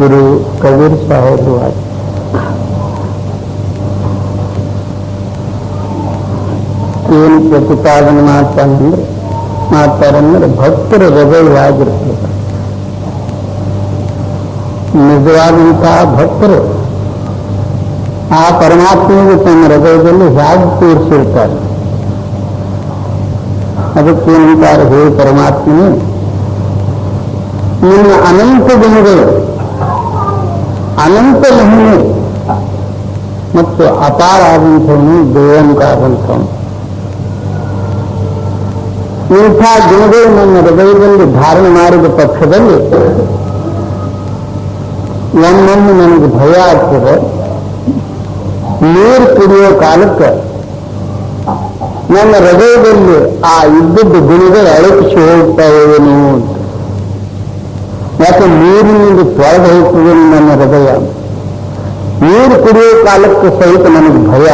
ಗುರು ಕಬೀರ್ ಸಾಹೇಬರು ಏನು ಪ್ರತಿಪಾದನೆ ಮಾಡ್ತಾರಂದ್ರೆ ಭಕ್ತರ ಹೃದಯವಾಗಿರ್ತದೆ. ನಿಜವಾದಂತಹ ಭಕ್ತರು ಆ ಪರಮಾತ್ಮನಿಗೆ ತನ್ನ ಹೃದಯದಲ್ಲಿ ಹೇಗೆ ಕೂರಿಸಿರ್ತಾರೆ. ಅದಕ್ಕೇನಂತಾರೆ, ಹೇ ಪರಮಾತ್ಮನೇ, ನಿನ್ನ ಅನಂತ ಗುಣಗಳು, ಅನಂತ ಮಹಿಮೆ ಮತ್ತು ಅಪಾರ ಆದಂಥವನು, ದೇವಂತಾದಂಥವನು. ಇಂಥ ಗುಣಗಳು ನನ್ನ ಹೃದಯದಲ್ಲಿ ಧಾರಣೆ ಮಾಡಿದ ಪಕ್ಷದಲ್ಲಿ ಒಮ್ಮೊಮ್ಮೆ ನನಗೆ ಭಯ ಆಗ್ತದೆ. ನೀರು ಕುಡಿಯೋ ಕಾಲಕ್ಕೆ ನನ್ನ ಹೃದಯದಲ್ಲಿ ಆ ಇದ್ದದ್ದು ಗುಣಗಳು ಅಳಕಿಸಿ ಹೋಗ್ತಾವೇನೋ ಅಂತ. ಯಾಕೆ ನೀರಿನಿಂದ ತೊಳೆದು ಹೋಗ್ತದೆ ನನ್ನ ಹೃದಯ. ನೀರು ಕುಡಿಯೋ ಕಾಲಕ್ಕೆ ಸಹಿತ ನನಗೆ ಭಯ.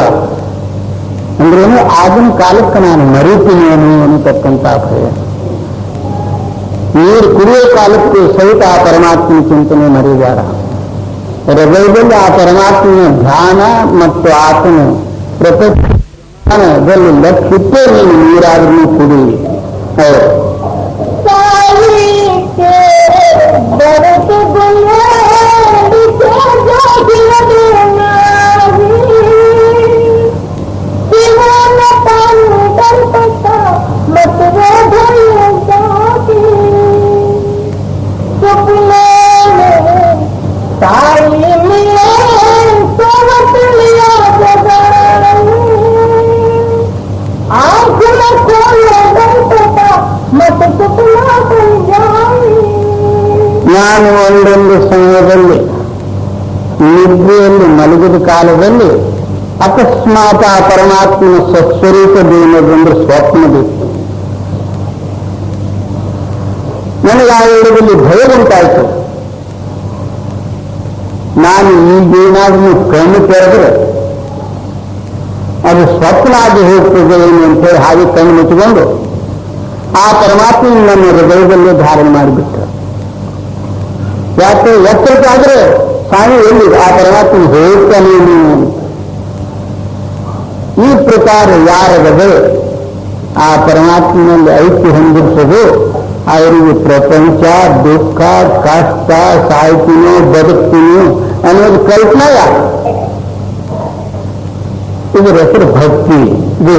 ಅಂದ್ರೇನು, ಆಗಿನ ಕಾಲಕ್ಕೆ ನಾನು ಮರೀತೀನೇನು ಅನ್ನತಕ್ಕಂಥ ಭಯ. ನೀರು ಕುಡಿಯೋ ಕಾಲಕ್ಕೆ ಸಹಿತ ಆ ಪರಮಾತ್ಮನ ಚಿಂತನೆ ಮರಿಬೇಡ. ಹೃದಯದಲ್ಲಿ ಆ ಪರಮಾತ್ಮನ ಧ್ಯಾನ ಮತ್ತು ಆತನ ಪ್ರತ್ಯಕ್ಷದಲ್ಲಿ ಲಕ್ಷಿಟ್ಟೇ ನೀನು ನೀರಾದ್ರೂ ಕುಡಿ. ನಾನು ಒಂದೊಂದು ಸಮಯದಲ್ಲಿ ನಿದ್ರೆಯಲ್ಲಿ ಮಲಗಿದ ಕಾಲದಲ್ಲಿ ಅಕಸ್ಮಾತ್ ಆ ಪರಮಾತ್ಮನ ಸ್ವಸ್ವರೂಪದೇನದಂದ್ರೆ ಸ್ವಪ್ನ ಬೇಕು. ನನಗೆ ಆ ವೇಳೆಯಲ್ಲಿ ಭಯ ಉಂಟಾಯಿತು. ನಾನು ಈಗೇನಾದ್ರೂ ಕಣ್ಣು ತೆರೆದ್ರೆ ಅದು ಸ್ವಪ್ನ ಆಗಿ ಹೋಗ್ತದೆ ಏನು ಅಂತೇಳಿ ಹಾಗೆ ಕಣ್ಣು ಮುಚ್ಚಿಕೊಂಡು ಆ ಪರಮಾತ್ಮ ನನ್ನ ಹೃದಯದಲ್ಲೇ ಧಾರಣೆ ಮಾಡಿಬಿಟ್ಟ. ಯಾಕೆ ಎಚ್ಚರಿಕಾದ್ರೆ ಸ್ವಾಮಿ ಎಲ್ಲಿ ಆ ಪರಮಾತ್ಮ ಹೋಗ್ತಾನೆ ನೀವು. ಈ ಪ್ರಕಾರ ಯಾರ ಹೃದಯ ಆ ಪರಮಾತ್ಮನಲ್ಲಿ ಐಕ್ಯ ಹೊಂದಿರ್ತದೆ ಅವರಿಗೆ ಪ್ರಪಂಚ, ದುಃಖ, ಕಷ್ಟ, ಸಾಯ್ತೀನಿ, ಬದುಕ್ತೀನಿ ಅನ್ನೋದು ಕಲ್ಪನೆಯ. ಇದರ ಹೆಸರು ಭಕ್ತಿ. ಇದು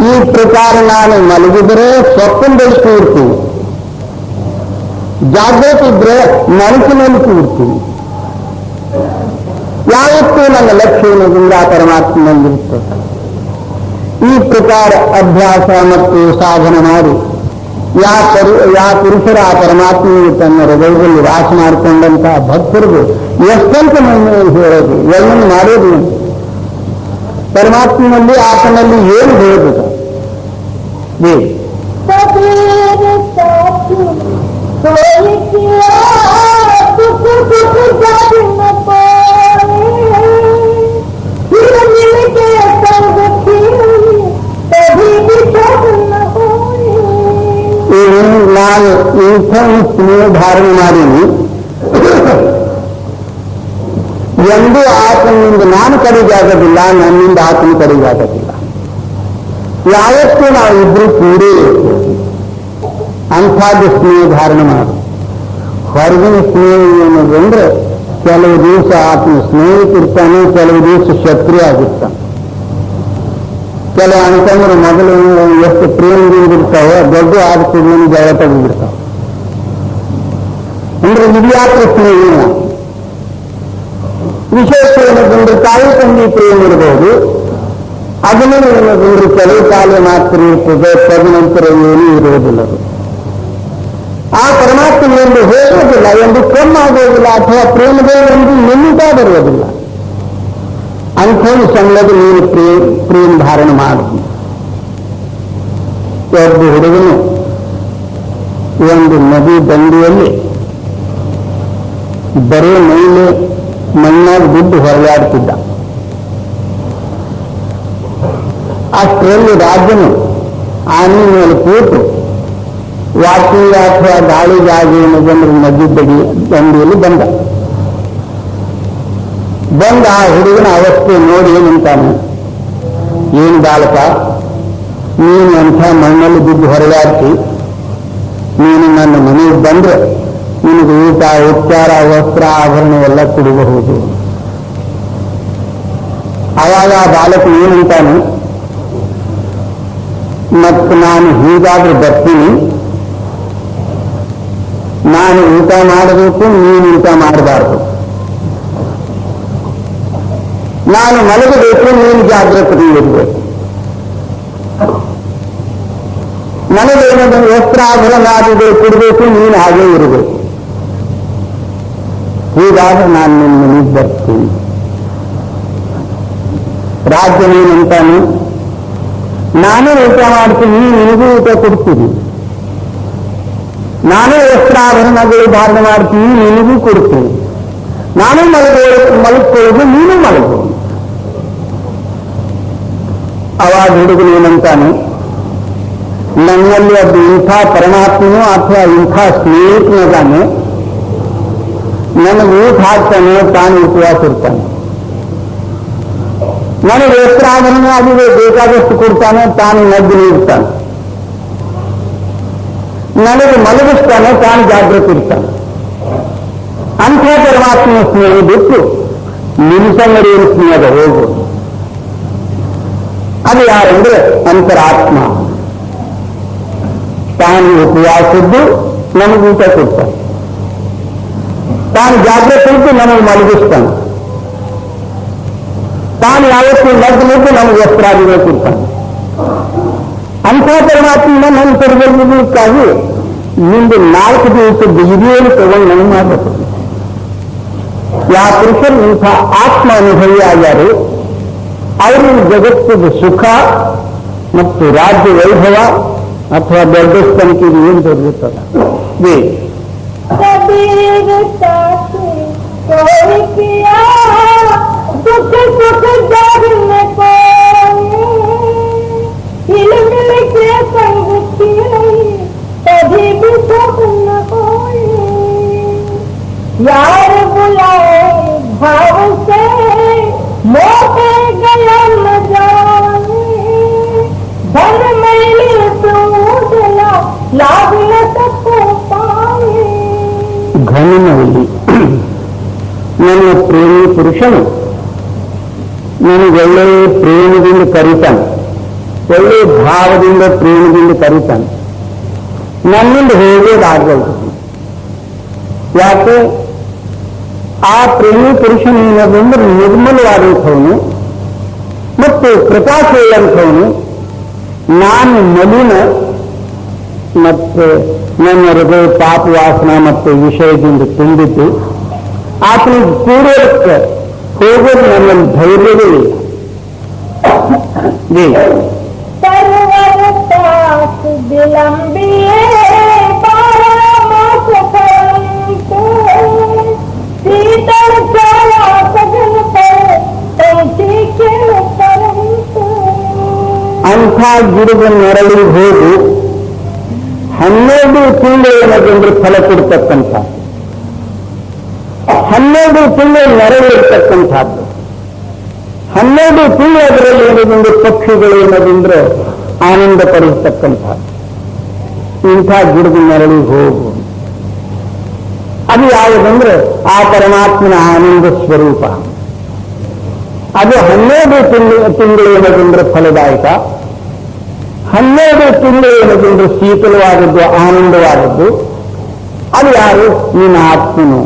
ಈ ಪ್ರಕಾರ ನಾನು ಮಲಗಿದ್ರೆ ಸ್ವಪ್ನದಲ್ಲಿ ಕೂರ್ತೀನಿ, ಜಾಗೃತಿ ಇದ್ರೆ ಮನಸ್ಸಿನಲ್ಲಿ ಕೂರ್ತೀನಿ. ಯಾವತ್ತೂ ನನ್ನ ಲಕ್ಷ್ಯ ಏನದಿಂದ ಆ ಪರಮಾತ್ಮನಲ್ಲಿರ್ತದೆ. ಈ ಪ್ರಕಾರ ಅಭ್ಯಾಸ ಮತ್ತು ಸಾಧನೆ ಮಾಡಿ ಯಾವ ಪುರುಷರ ಆ ಪರಮಾತ್ಮನಿಗೆ ತನ್ನ ಹೃದಯದಲ್ಲಿ ವಾಸ ಮಾಡಿಕೊಂಡಂತಹ ಭಕ್ತರಿಗೂ ಎಷ್ಟಂತ ಮಹಿಮೆಯನ್ನು ಹೇಳೋದು, ಎಲ್ಲನ್ನು ಮಾಡೋದು. ಪರಮಾತ್ಮನಲ್ಲಿ ಆತನಲ್ಲಿ ಏನು ಹೇಳಬೇಕು. ನಾನು ಇಂಥ ಸ್ನೇಹ ಧಾರಣೆ ಮಾಡೀನಿ. ಎಂದೂ ಆತನಿಂದ ನಾನು ಕಡೆಗಾಗೋದಿಲ್ಲ, ನನ್ನಿಂದ ಆತನ ಕಡೆಗಾಗೋದಿಲ್ಲ. ಯಾವತ್ತೂ ನಾವು ಇಬ್ರು ಕೂಡೇ ಅಂಥದ್ದು ಸ್ನೇಹ ಧಾರಣೆ ಮಾಡು. ಹೊರಗಿನ ಸ್ನೇಹ ಏನಂದ್ರೆ ಕೆಲವು ದಿವಸ ಆತನ ಸ್ನೇಹಿತಿರ್ತಾನೆ, ಕೆಲವು ದಿವಸ ಶತ್ರು ಆಗಿರ್ತಾನೆ. ಕೆಲವು ಅಂತಂದ್ರೆ ಮೊದಲು ಎಷ್ಟು ಪ್ರೇಮದಿಂದ ಇರ್ತಾವೋ ದೊಡ್ಡ ಆದ ಕೂಡಲೇ ಜಗಳ ತೆಗೆದಿರ್ತಾವ. ಅಂದ್ರೆ ಇದ್ಯಾತ್ರ ಸ್ನೇಹ ವಿಶೇಷ ಏನಂದ್ರೆ ತಾಯಿ ತಂದೆ ಪ್ರೇಮ ಇರಬಹುದು. ಅದನ್ನೇ ಏನಂದ್ರೆ ಕೆಲವು ಕಾಲ ಮಾತ್ರ ಇರ್ತದೆ, ತದನಂತರ ಏನೂ ಇರುವುದಿಲ್ಲ. ಆ ಪರಮಾತ್ಮ ಎಂದು ಹೋಗೋದಿಲ್ಲ, ಎಂದು ಕಮ್ಮಾಗೋದಿಲ್ಲ, ಅಥವಾ ಪ್ರೇಮದಲ್ಲಿ ಎಂದು ನಿಮಿಟ ಬರುವುದಿಲ್ಲ. ಅಂಥದ್ದು ಸಂಗತಿ ನೀನು ಪ್ರೇಮ ಧಾರಣೆ ಮಾಡು. ಒಬ್ಬ ಹುಡುಗನು ಒಂದು ನದಿ ದಂಡೆಯಲ್ಲಿ ಬರೀ ಮೈಲಿ ಮಣ್ಣಾಗ ಬಿದ್ದು ಹೊರಗಾಡ್ತಿದ್ದ. ಅಷ್ಟರಲ್ಲಿ ರಾಜನು ಆನೆ ಮೇಲೆ ಕೂತು ವಾಕಿಂಗ್ ಅಥವಾ ಗಾಳಿಗಾಗಿ ಜನರು ನದಿ ದಂಡಿಯಲ್ಲಿ ಬಂದ ಆ ಹುಡುಗನ ಅವಸ್ಥೆ ನೋಡಿ ಏನಂತಾನೆ, ಏನು ಬಾಲಕ, ನೀನು ಅಂಥ ಮಣ್ಣಲ್ಲಿ ಬಿದ್ದು ಹೊರಗಾಡ್ತಿ, ನೀನು ನನ್ನ ಮನೆಗೆ ಬಂದ್ರೆ ನಿನಗೆ ಊಟ ಉಪಚಾರ ವಸ್ತ್ರ ಆಭರಣ ಎಲ್ಲ ಕೊಡಬಹುದು. ಆವಾಗ ಆ ಬಾಲಕ ಏನಂತಾನೆ, ಮತ್ತು ನಾನು ಹೀಗಾದ್ರೂ ಬರ್ತೀನಿ, ನಾನು ಊಟ ಮಾಡಬೇಕು, ನೀನು ಊಟ ಮಾಡಬಾರ್ದು, ನಾನು ಮಲಗಬೇಕು, ನೀನು ಜಾಗ್ರತೆ ಇರಬೇಕು, ನನಗೇನಾದರೂ ವಸ್ತ್ರಾಭರಣ ಆದಿಗಳು ಕೊಡಬೇಕು, ನೀನು ಹಾಗೇ ಇರಬೇಕು, ಹೀಗಾದ್ರೆ ನಾನು ನಿನ್ನ ಮನೆಗೆ ಬರ್ತೀನಿ. ರಾಜ್ಯನೇನಂತಾನೆ, ನಾನೇ ಊಟ ಮಾಡ್ತೀನಿ, ನಿನಗೂ ಊಟ ಕೊಡ್ತೀನಿ, ನಾನೇ ವಸ್ತ್ರಾಭರಣಗಳು ಧಾರಣೆ ಮಾಡ್ತೀನಿ, ನಿನಗೂ ಕೊಡ್ತೀನಿ, ನಾನೇ ಮಲಗ್ಕೊಳ್ಳೋದು, ನೀನು ಮಲಗು. ಅವಾಗ ಹುಡುಗನು ಏನಂತಾನೆ, ನನ್ನಲ್ಲಿ ಅದು ಇಂಥ ಪರಮಾತ್ಮನೋ ಅಥವಾ ಇಂಥ ಸ್ನೇಹಿತನದಾನೆ, ನನಗೆ ಊಟ ಹಾಕ್ತಾನೆ, ತಾನು ಉಪವಾಸ ಇರ್ತಾನೆ, ನನಗೆ ವಸ್ತ್ರಾಭರಣ ಆಗಿದೆ ಬೇಕಾದಷ್ಟು ಕೊಡ್ತಾನೆ, ತಾನು ನದ್ದು ನೀಡ್ತಾನೆ, ನನಗೆ ಮಲಗಿಸ್ತಾನೆ, ತಾನು ಜಾಗೃತಿ ಇರ್ತಾನೆ. ಅಂಥ ಪರಮಾತ್ಮನ ಸ್ನೇಹ ಬಿಟ್ಟು ನಿಮಿಷಂಗಡಿಯ ಸ್ನೇಹದ ಹೋಗುವುದು. ಅದು ಯಾರೆಂದ್ರೆ ಅಂತರಾತ್ಮ. ತಾನು ಉಪವಾಸದ್ದು ನಮಗೆ ಊಟ ಕೊಡ್ತಾನೆ, ತಾನು ಜಾಗೃತಿ ಇದ್ದು ನಮಗೆ ಮಲಗಿಸ್ತಾನೆ, ತಾನು ಯಾವತ್ತೂ ನಗ್ನಿದ್ದು ನಮಗೆ ವಸ್ತ್ರಾದಿಗಳು ಕೊಡ್ತಾನೆ. ಅಂಥ ಪರಮಾತ್ಮನ ನನ್ನ ಕರೆದಕ್ಕಾಗಿ ನಿಂದು 4 ದಿವಸದ್ದು ಹಿರಿಯರು ತಗೊಂಡು ನನಗೆ ಮಾಡಬೇಕು. ಯಾವ ಪುರುಷರು ಇಂಥ ಆತ್ಮ ಅನುಭವಿ ಆಗ್ಯಾರು ಅವರು ಜಗತ್ತಿನ ಸುಖ ಮತ್ತು ರಾಜ್ಯ ವೈಭವ ಅಥವಾ ದೊಡ್ಡ ಸಂಖ್ಯೆಗೆ ಏನು ದೊರೆಯುತ್ತದ. यार बुलाए भाव से मोटे गया न जाने, धन मैली सूझला लाभ न सको पाए. ಘನನಲ್ಲಿ ನನ್ನ ಪ್ರೇಮಿ ಪುರುಷನು ನನಗೆ ಒಳ್ಳೆಯ ಪ್ರೇಮದಿಂದ ಕರೀತಾನೆ, ಒಳ್ಳೆಯ ಭಾವದಿಂದ ಪ್ರೇಮದಿಂದ ಕರೀತಾನೆ, ನನ್ನಿಂದ ಹೋಗೋದಾಗಬಹುದು. ಯಾಕೆ ಆ ಪ್ರೇಮಿ ಪುರುಷನು ಏನದಂದ್ರೆ ನಿರ್ಮಲವಾದಂಥವನು ಮತ್ತು ಕೃಪಾಶೀಲಂಥವನು. ನಾನು ಮಲಿನ ಮತ್ತು ನನ್ನ ಹೃದಯ ಪಾಪ ವಾಸನ ಮತ್ತು ವಿಷಯದಿಂದ ತುಂಬಿದ್ದು, ಆತನಿಗೆ ಕೂಡೋದಕ್ಕೆ ಹೋಗೋದು ನನ್ನಲ್ಲಿ ಧೈರ್ಯವೇ ಇಲ್ಲ. ಅಂಥ ಗಿಡದ ನೆರಳಿಗೆ ಹೋಗಿ 12 ತಿಂಗಳೇನದಂದ್ರೆ ಫಲ ಕೊಡ್ತಕ್ಕಂಥ, 12 ತಿಂಗಳು ನೆರಳು ಇರ್ತಕ್ಕಂಥದ್ದು, 12 ತಿಂಗಳು ಅದರಲ್ಲಿ ಏನದಂದ್ರೆ ಪಕ್ಷಿಗಳು ಏನದಂದ್ರೆ ಆನಂದ ಪಡಿಸ್ತಕ್ಕಂಥದ್ದು. ಇಂಥ ಗಿಡದ ನೆರಳಿಗೆ ಹೋಗು. ಅದು ಯಾವುದಂದ್ರೆ ಆ ಪರಮಾತ್ಮನ ಆನಂದ ಸ್ವರೂಪ. ಅದು 12 ತಿಂಗಳು ಏನದಂದ್ರೆ ಫಲದಾಯಕ, 12 ತಿಂಗಳು ಏನದಂದ್ರೆ ಶೀತಲವಾದದ್ದು, ಆನಂದವಾದದ್ದು. ಅದು ಯಾರು? ನಿನ್ನ ಆತ್ಮನು.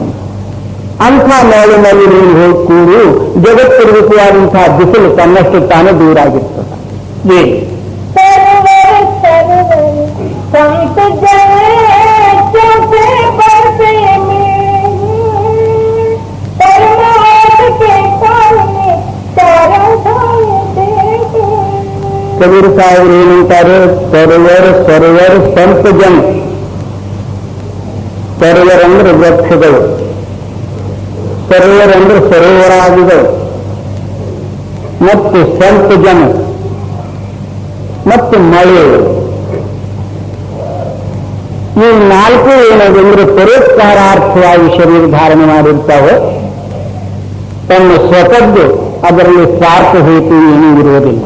ಅಂಥ ನೆರಳಿನಲ್ಲಿ ನೀನು ಹೋಗಿ ಕೂಡು, ಜಗತ್ತಿರುವಾದಂತಹ ಬಿಸಿಲು ತನ್ನಷ್ಟು ತಾನೇ ದೂರ ಆಗಿರ್ತದೆ. ಕಬೀರ್ ಸಾಹೇಬರು ಏನಂತಾರೆ? ಸರ್ವರ್ ಸಂತ ಜನ. ಸರ್ವರ್ ಅಂದ್ರೆ ವೃಕ್ಷಗಳು, ಸರೋವರ ಅಂದ್ರೆ ಸರೋವರಾದಿಗಳು ಮತ್ತು ಸಂತ ಜನ ಮತ್ತು ಮಳೆ, ಈ ನಾಲ್ಕು ಏನದಂದ್ರೆ ಪರೋಪಕಾರಾರ್ಥವಾಗಿ ಶರೀರ ಧಾರಣೆ ಮಾಡಿರ್ತಾವೆ. ತನ್ನ ಸ್ವತದ್ದು ಅದರಲ್ಲಿ ಸ್ವಾರ್ಥ ಹೇತು ಏನೂ ಇರುವುದಿಲ್ಲ.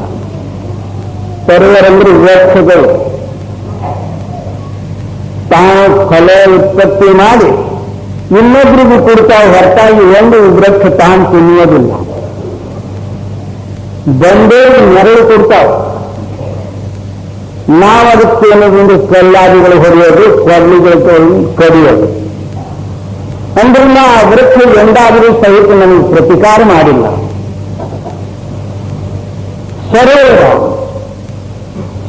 ಸರೋವರಂದ್ರೆ ವೃಕ್ಷಗಳು ತಾವು ಫಲ ಉತ್ಪತ್ತಿ ಮಾಡಿ ಇನ್ನೊಬ್ಬರಿಗೂ ಕೊಡ್ತಾವೆ ಹೊರತಾಗಿ ಒಂದು ವೃಕ್ಷ ತಾನು ತಿನ್ನುವುದಿಲ್ಲ. ಬಂದೇ ನೆರಳು ಕೊಡ್ತಾವೆ. ನಾವು ಅದಕ್ಕೆ ಏನದಂದ್ರೆ ಕಲ್ಲಾದಿಗಳು ಹೊಡೆಯೋದು, ಕೊಡ್ಲಿಗಳು ಕಡಿಯೋದು. ಅಂದ್ರೆ ಆ ವೃಕ್ಷ ಎಂದಾದರೂ ಸಹಿತ ನಮಗೆ ಪ್ರತಿಕಾರ ಮಾಡಿಲ್ಲ.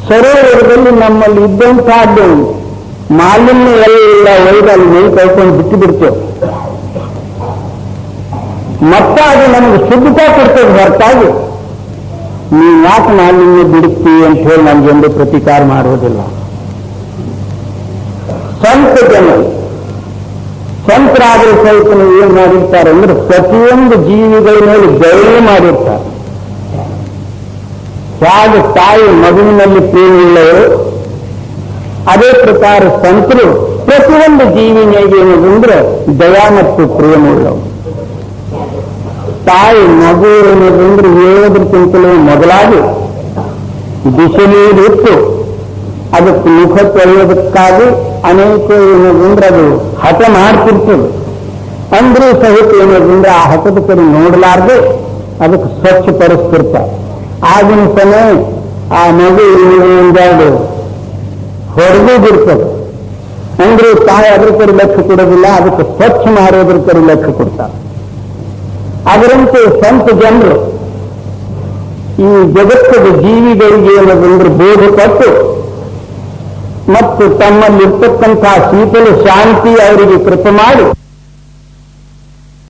ಸರೋವರದಲ್ಲಿ ನಮ್ಮಲ್ಲಿ ಇದ್ದಂತಹದ್ದು ಮಾಲಿನ್ಯ ಎಲ್ಲ ಒಯ್ದಲ್ಲಿ ನೀರು ಕಳ್ಕೊಂಡು ಬಿಟ್ಟು ಬಿಡ್ತೇವೆ. ಮತ್ತೆ ಅದು ನಮಗೆ ಶುದ್ಧತಾ ಕೊಡ್ತೇವೆ ಹೊರತಾಗಿ ನೀವು ಯಾಕೆ ಮಾಲಿನ್ಯ ಬಿಡುತ್ತೀವಿ ಅಂತ ಹೇಳಿ ನಮಗೆಂದು ಪ್ರತಿಕಾರ ಮಾಡುವುದಿಲ್ಲ. ಸಂತ ಜನರು ಸಂತರಾದರೂ ಸಹಿತ ಏನ್ ಮಾಡಿರ್ತಾರೆ ಅಂದ್ರೆ ಪ್ರತಿಯೊಂದು ಜೀವಿಗಳ ಮೇಲೆ ದಯೆ ಮಾಡಿರ್ತಾರೆ. ಹೇಗೆ ತಾಯಿ ಮಗುವಿನಲ್ಲಿ ಪ್ರೇಮಿಯುಳ್ಳವರು ಅದೇ ಪ್ರಕಾರ ಸಂತರು ಪ್ರತಿಯೊಂದು ಜೀವಿನಿಗೆ ಏನದಂದ್ರೆ ದಯಾ ಮತ್ತು ಪ್ರೇಮವುಳ್ಳವರು. ತಾಯಿ ಮಗು ಏನದಂದ್ರೆ ಹೇಳೋದಕ್ಕಿಂತಲೂ ಮೊದಲಾಗಿ ಬಿಸಿನೀರಿಟ್ಟು ಅದಕ್ಕೆ ಮುಖ ತೊಳೆಯೋದಕ್ಕಾಗಿ ಅನೇಕ ಏನದಂದ್ರೆ ಅದು ಹಠ ಮಾಡ್ತಿರ್ತದೆ. ಅಂದ್ರೂ ಸಹಿತ ಏನದಂದ್ರೆ ಆ ಹಠದ ಕಡೆ ನೋಡಲಾರ್ದೆ ಅದಕ್ಕೆ ಸ್ವಚ್ಛಪಡಿಸ್ತಿರ್ತಾರೆ. ಆಗಿನ ಸಮಯ ಆ ಮಗು ಒಂದೆರಡು ಹೊಡೆದು ಬಿಡ್ತದೆ. ಅಂದ್ರೆ ತಾಯಿ ಅದ್ರ ಕಡೆ ಲಕ್ಷ್ಯ ಕೊಡೋದಿಲ್ಲ, ಅದಕ್ಕೆ ಸ್ವಚ್ಛ ಮಾಡೋದ್ರ ಕಡೆ ಲಕ್ಷ್ಯ ಕೊಡ್ತಾರೆ. ಅದರಂತೆ ಸಂತ ಜನರು ಈ ಜಗತ್ತದ ಜೀವಿಗಳಿಗೆ ಏನದಂದ್ರೆ ಬೋಧ ಕೊಟ್ಟು ಮತ್ತು ತಮ್ಮಲ್ಲಿರ್ತಕ್ಕಂಥ ಶೀತಲ ಶಾಂತಿ ಅವರಿಗೆ ಕೃಪೆ ಮಾಡಿ